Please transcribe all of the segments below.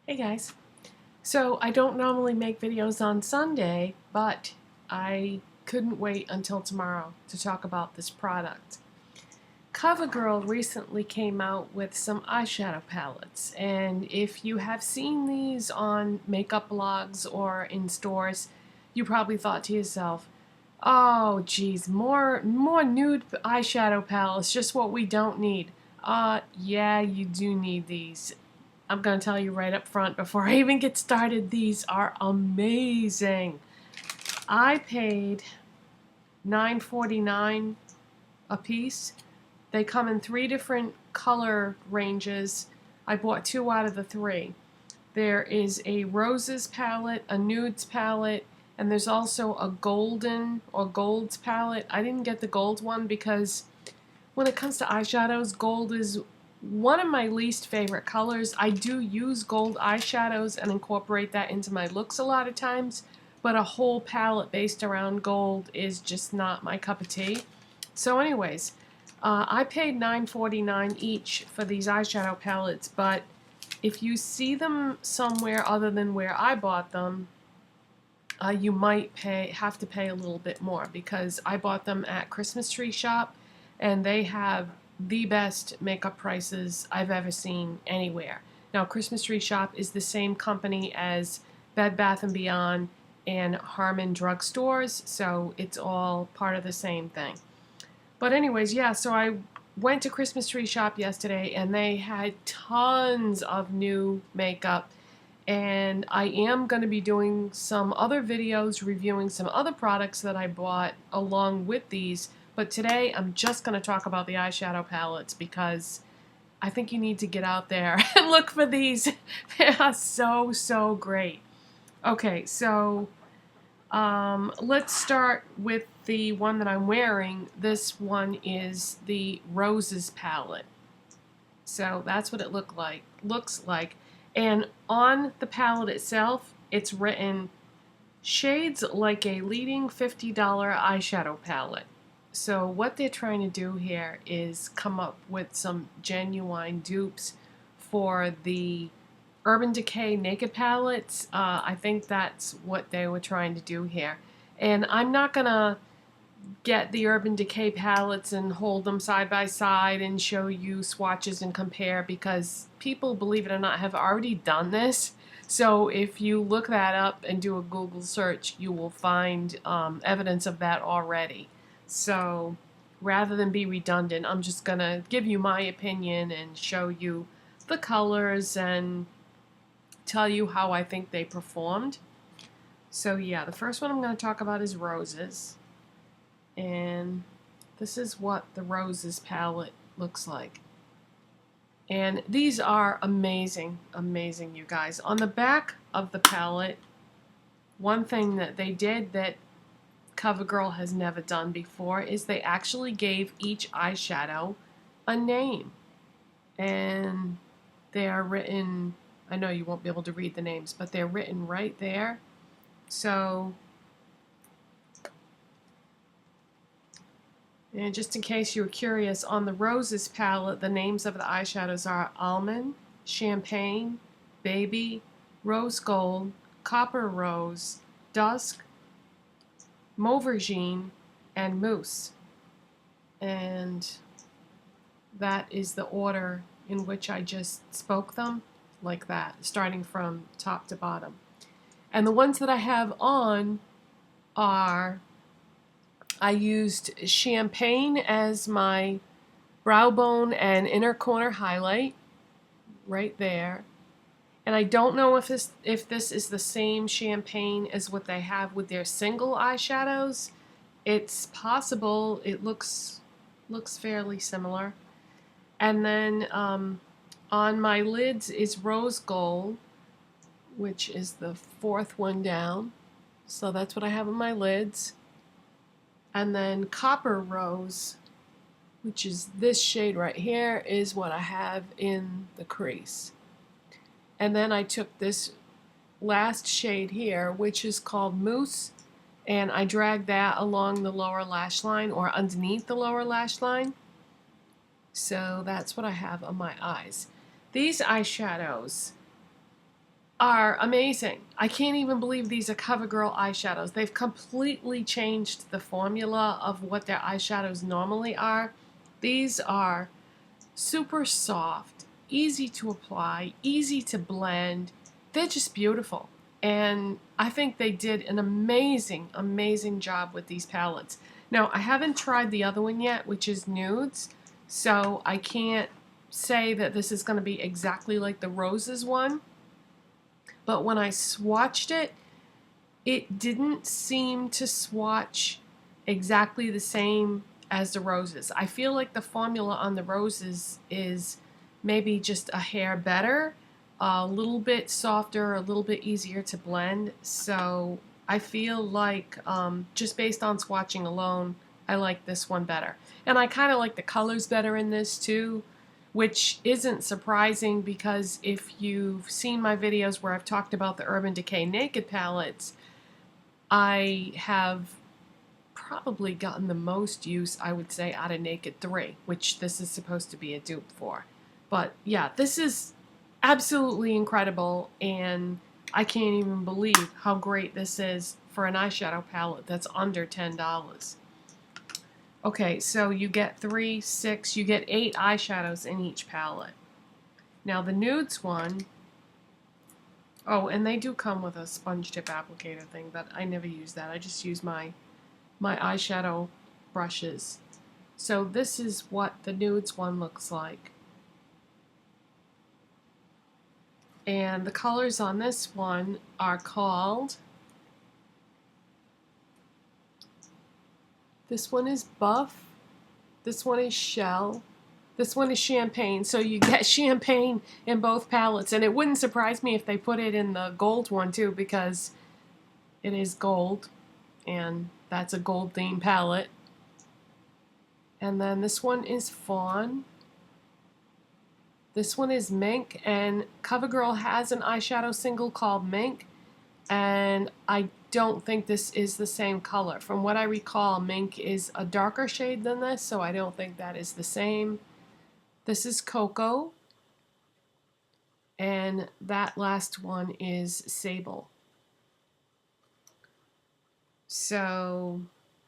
Hey guys. So I don't normally make videos on Sunday, but I couldn't wait until tomorrow to talk about this product. CoverGirl recently came out with some eyeshadow palettes, and if you have seen these on makeup blogs or in stores, you probably thought to yourself, oh geez, more nude eyeshadow palettes, just what we don't need. Yeah, you do need these. I'm going to tell you right up front before I even get started, these are amazing. I paid $9.49 a piece. They come in 3 different color ranges. I bought 2 out of the 3. There is a roses palette, a nudes palette, and there's also a golden or golds palette. I didn't get the gold one because when it comes to eyeshadows, gold is one of my least favorite colors. I do use gold eyeshadows and incorporate that into my looks a lot of times, but a whole palette based around gold is just not my cup of tea. So anyways, I paid $9.49 each for these eyeshadow palettes, but if you see them somewhere other than where I bought them, you might have to pay a little bit more because I bought them at Christmas Tree Shop, and they have the best makeup prices I've ever seen anywhere. Now, Christmas Tree Shop is the same company as Bed Bath & Beyond and Harmon drugstores, so it's all part of the same thing. But anyways, yeah, so I went to Christmas Tree Shop yesterday, and they had tons of new makeup. And I am going to be doing some other videos reviewing some other products that I bought along with these. But today I'm just going to talk about the eyeshadow palettes because I think you need to get out there and look for these. They are so great. Okay, so let's start with the one that I'm wearing. This one is the Roses palette. So that's what it looks like. And on the palette itself, it's written shades like a leading $50 eyeshadow palette. So what they're trying to do here is come up with some genuine dupes for the Urban Decay Naked palettes. I think that's what they were trying to do here. And I'm not going to get the Urban Decay palettes and hold them side by side and show you swatches and compare because people, believe it or not, have already done this. So if you look that up and do a Google search, you will find evidence of that already. So rather than be redundant, I'm just going to give you my opinion and show you the colors and tell you how I think they performed. So yeah, the first one I'm going to talk about is Roses. And this is what the Roses palette looks like. And these are amazing, amazing, you guys. On the back of the palette, one thing that they did that CoverGirl has never done before is they actually gave each eyeshadow a name. And they are written, I know you won't be able to read the names, but they're written right there. So, and just in case you were curious, on the Roses palette, the names of the eyeshadows are Almond, Champagne, Baby, Rose Gold, Copper Rose, Dusk, Mauvergine, and Mousse. And that is the order in which I just spoke them, like that, starting from top to bottom. And the ones that I have on are, I used Champagne as my brow bone and inner corner highlight, right there. And I don't know if this is the same Champagne as what they have with their single eyeshadows. It's possible. It looks fairly similar. And then on my lids is Rose Gold, which is the 4th one down. So that's what I have on my lids. And then Copper Rose, which is this shade right here, is what I have in the crease. And then I took this last shade here, which is called Mousse, and I dragged that along the lower lash line or underneath the lower lash line. So that's what I have on my eyes. These eyeshadows are amazing. I can't even believe these are CoverGirl eyeshadows. They've completely changed the formula of what their eyeshadows normally are. These are super soft, easy to apply, easy to blend. They're just beautiful. And I think they did an amazing, amazing job with these palettes. Now, I haven't tried the other one yet, which is Nudes, so I can't say that this is going to be exactly like the Roses one. But when I swatched it, it didn't seem to swatch exactly the same as the Roses. I feel like the formula on the Roses is maybe just a hair better, a little bit softer, a little bit easier to blend. So I feel like just based on swatching alone, I like this one better. And I kind of like the colors better in this too, which isn't surprising because if you've seen my videos where I've talked about the Urban Decay Naked palettes, I have probably gotten the most use, I would say, out of Naked 3, which this is supposed to be a dupe for. But yeah, this is absolutely incredible, and I can't even believe how great this is for an eyeshadow palette that's under $10. Okay, so you get 3, 6, you get 8 eyeshadows in each palette. Now the Nudes one, oh, and they do come with a sponge tip applicator thing, but I never use that. I just use my eyeshadow brushes. So this is what the Nudes one looks like. And the colors on this one are called, this one is Buff, this one is Shell, this one is Champagne. So you get Champagne in both palettes, and it wouldn't surprise me if they put it in the gold one too, because it is gold, and that's a gold theme palette. And then this one is Fawn. This one is Mink, and CoverGirl has an eyeshadow single called Mink, and I don't think this is the same color. From what I recall, Mink is a darker shade than this, so I don't think that is the same. This is Cocoa, and that last one is Sable. So,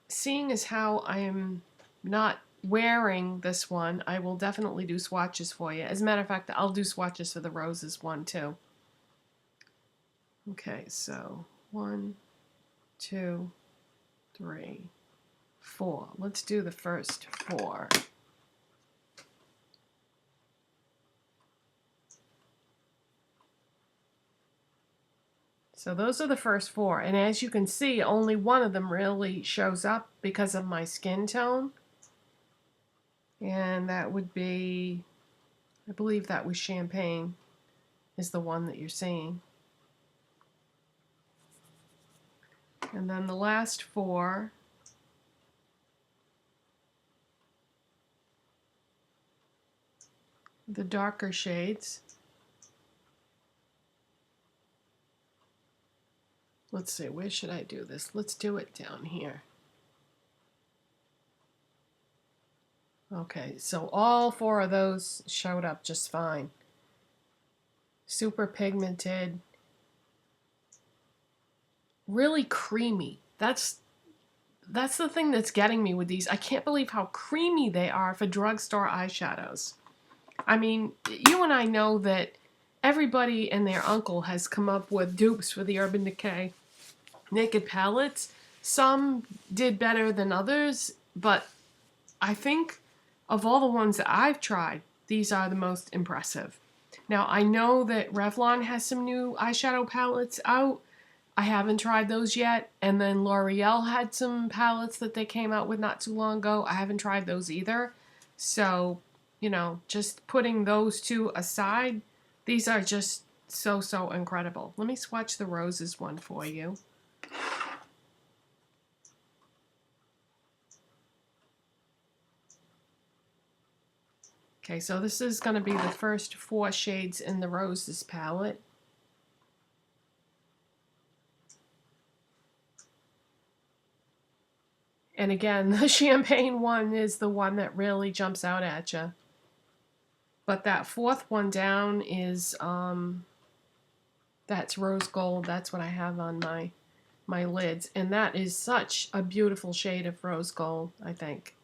seeing as how I am not wearing this one, I will definitely do swatches for you. As a matter of fact, I'll do swatches for the Roses one too. Okay, so 1, 2, 3, 4. Let's do the first 4. So those are the first 4, and as you can see, only one of them really shows up because of my skin tone. And that would be, I believe that was Champagne, is the one that you're seeing. And then the last 4, the darker shades. Let's see, where should I do this? Let's do it down here. Okay, so all 4 of those showed up just fine. Super pigmented. Really creamy. That's the thing that's getting me with these. I can't believe how creamy they are for drugstore eyeshadows. I mean, you and I know that everybody and their uncle has come up with dupes for the Urban Decay Naked palettes. Some did better than others, but I think of all the ones that I've tried, these are the most impressive. Now, I know that Revlon has some new eyeshadow palettes out. I haven't tried those yet. And then L'Oreal had some palettes that they came out with not too long ago. I haven't tried those either. So, you know, just putting those two aside, these are just so, so incredible. Let me swatch the Roses one for you. Okay, so this is going to be the first 4 shades in the Roses palette. And again, the Champagne one is the one that really jumps out at you. But that 4th one down is the That's rose gold. That's what I have on my lids. And that is such a beautiful shade of rose gold, I think.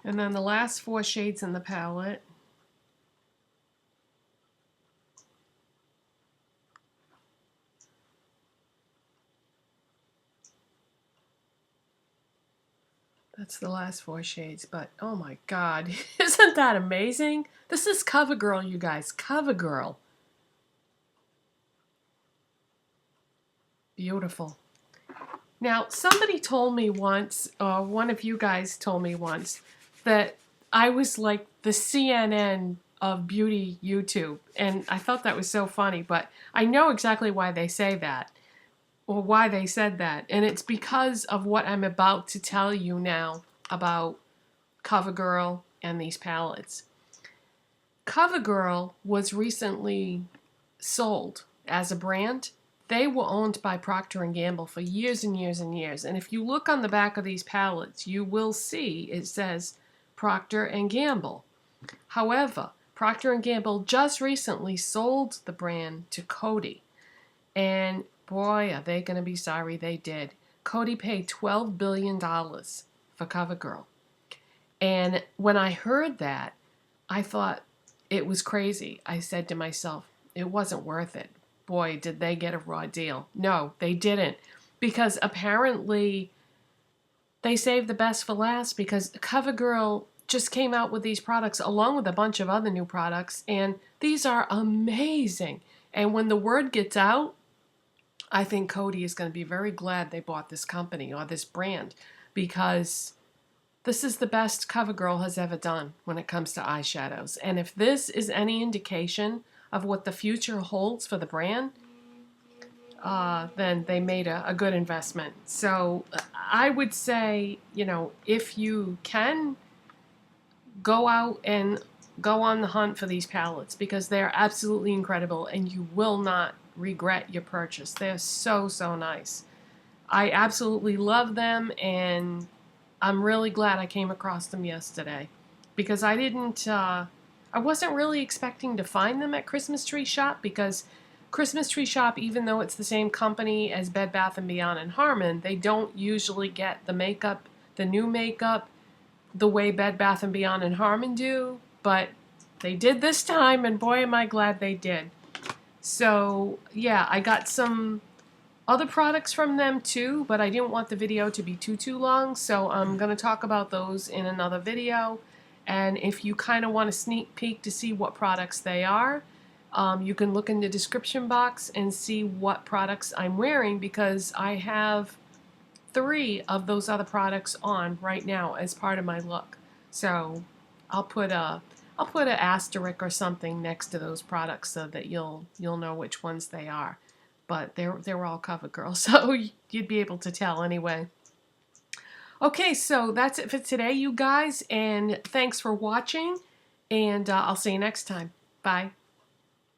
And then the last 4 shades in the palette. That's the last 4 shades, but oh my god, isn't that amazing? This is CoverGirl, you guys, CoverGirl. Beautiful. Now, somebody told me once, or one of you guys told me once, that I was like the CNN of beauty YouTube, and I thought that was so funny, but I know exactly why they say that, or why they said that, and it's because of what I'm about to tell you now about CoverGirl and these palettes. CoverGirl was recently sold as a brand. They were owned by Procter & Gamble for years and years and years. And if you look on the back of these palettes, you will see it says Procter & Gamble. However, Procter & Gamble just recently sold the brand to Coty. And boy, are they going to be sorry they did. Coty paid $12 billion for CoverGirl. And when I heard that, I thought it was crazy. I said to myself, it wasn't worth it. Boy, did they get a raw deal. No, they didn't. Because apparently they saved the best for last, because CoverGirl just came out with these products along with a bunch of other new products, and these are amazing. And when the word gets out, I think Coty is going to be very glad they bought this company or this brand, because this is the best CoverGirl has ever done when it comes to eyeshadows. And if this is any indication of what the future holds for the brand, then they made a good investment. So I would say, you know, if you can, go out and go on the hunt for these palettes, because they're absolutely incredible and you will not regret your purchase. They're so, so nice. I absolutely love them, and I'm really glad I came across them yesterday, because I wasn't really expecting to find them at Christmas Tree Shop, because Christmas Tree Shop, even though it's the same company as Bed Bath & Beyond and Harmon, they don't usually get the makeup, the new makeup, the way Bed Bath & Beyond and Harmon do, but they did this time, and boy am I glad they did. So yeah, I got some other products from them too, but I didn't want the video to be too long, so I'm going to talk about those in another video. And if you kind of want a sneak peek to see what products they are, you can look in the description box and see what products I'm wearing, because I have 3 of those other products on right now as part of my look. So I'll put an asterisk or something next to those products so that you'll know which ones they are. But they're all CoverGirl, so you'd be able to tell anyway. Okay, so that's it for today, you guys, and thanks for watching, and I'll see you next time. Bye.